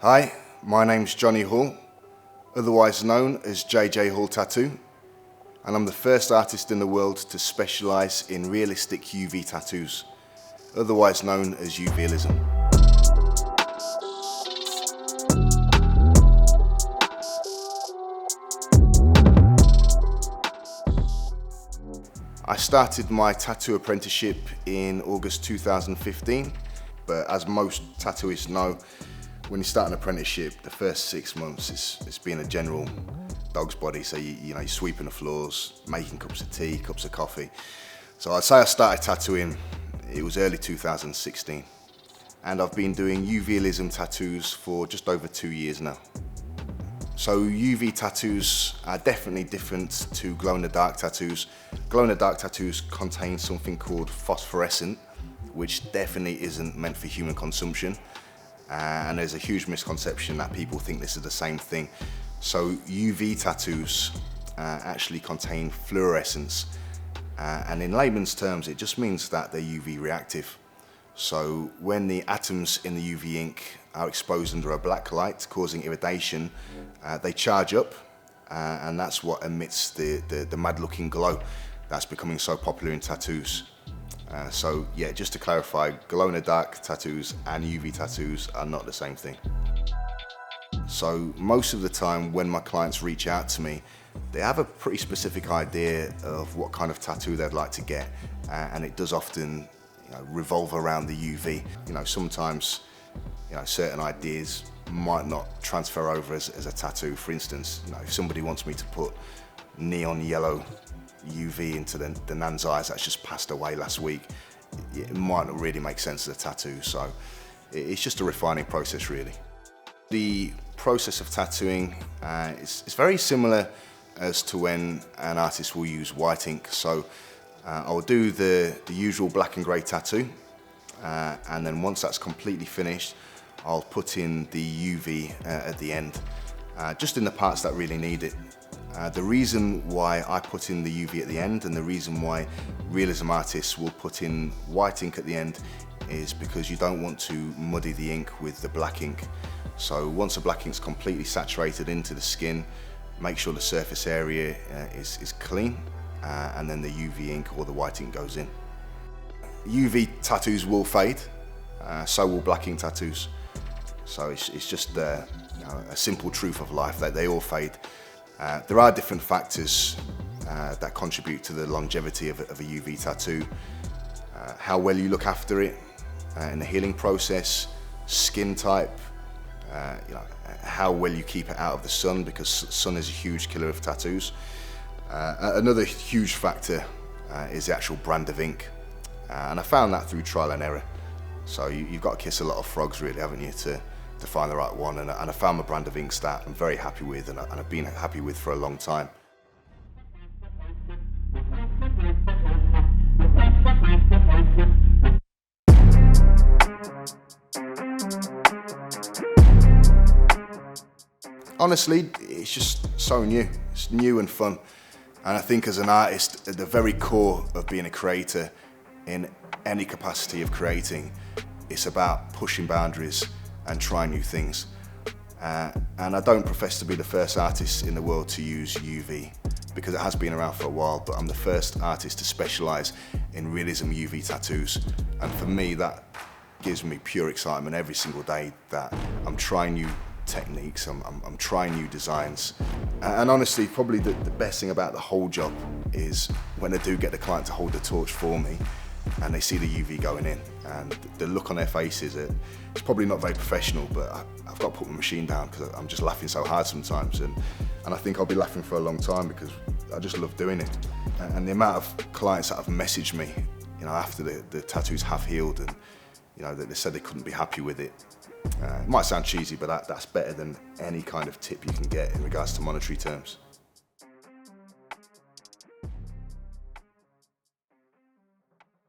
Hi, my name's Johnny Hall, otherwise known as JJ Hall Tattoo, and I'm the first artist in the world to specialise in realistic UV tattoos, otherwise known as UV Realism. I started my tattoo apprenticeship in August 2015, but as most tattooists know, when you start an apprenticeship, the first 6 months it's being a general dog's body. So you're sweeping the floors, making cups of tea, cups of coffee. So I'd say I started tattooing, it was early 2016. And I've been doing UV Realism tattoos for just over 2 years now. So UV tattoos are definitely different to glow-in-the-dark tattoos. Glow-in-the-dark tattoos contain something called phosphorescent, which definitely isn't meant for human consumption. And there's a huge misconception that people think this is the same thing. So UV tattoos actually contain fluorescence, and in layman's terms it just means that they're UV reactive. So when the atoms in the UV ink are exposed under a black light causing irradiation, they charge up, and that's what emits the mad looking glow that's becoming so popular in tattoos. So yeah, just to clarify, glow-in-the-dark tattoos and UV tattoos are not the same thing. So most of the time when my clients reach out to me, they have a pretty specific idea of what kind of tattoo they'd like to get, and it does often revolve around the UV. Sometimes certain ideas might not transfer over as a tattoo. For instance, if somebody wants me to put neon yellow UV into the nan's eyes that's just passed away last week, it might not really make sense as a tattoo. So it's just a refining process, really. The process of tattooing is very similar as to when an artist will use white ink. So I'll do the usual black and grey tattoo, and then once that's completely finished, I'll put in the UV at the end, just in the parts that really need it. The reason why I put in the UV at the end, and the reason why realism artists will put in white ink at the end, is because you don't want to muddy the ink with the black ink. So once the black ink's completely saturated into the skin, make sure the surface area is clean, and then the UV ink or the white ink goes in. UV tattoos will fade, so will black ink tattoos. So it's just a simple truth of life that they all fade. There are different factors that contribute to the longevity of a UV tattoo. How well you look after it in the healing process, skin type, how well you keep it out of the sun, because sun is a huge killer of tattoos. Another huge factor is the actual brand of ink, and I found that through trial and error. So you've got to kiss a lot of frogs, really, haven't you, to find the right one, and I found my brand of inks that I'm very happy with, and I've been happy with for a long time. Honestly, it's just so new. It's new and fun, and I think as an artist, at the very core of being a creator, in any capacity of creating, it's about pushing boundaries and try new things. And I don't profess to be the first artist in the world to use UV, because it has been around for a while, but I'm the first artist to specialise in realism UV tattoos. And for me, that gives me pure excitement every single day, that I'm trying new techniques, I'm trying new designs. And honestly, probably the best thing about the whole job is when I do get the client to hold the torch for me, and they see the UV going in, and the look on their faces, it's probably not very professional, but I've got to put my machine down because I'm just laughing so hard sometimes, and I think I'll be laughing for a long time because I just love doing it. And the amount of clients that have messaged me, after the tattoos have healed, and they said they couldn't be happy with it. It might sound cheesy, but that's better than any kind of tip you can get in regards to monetary terms.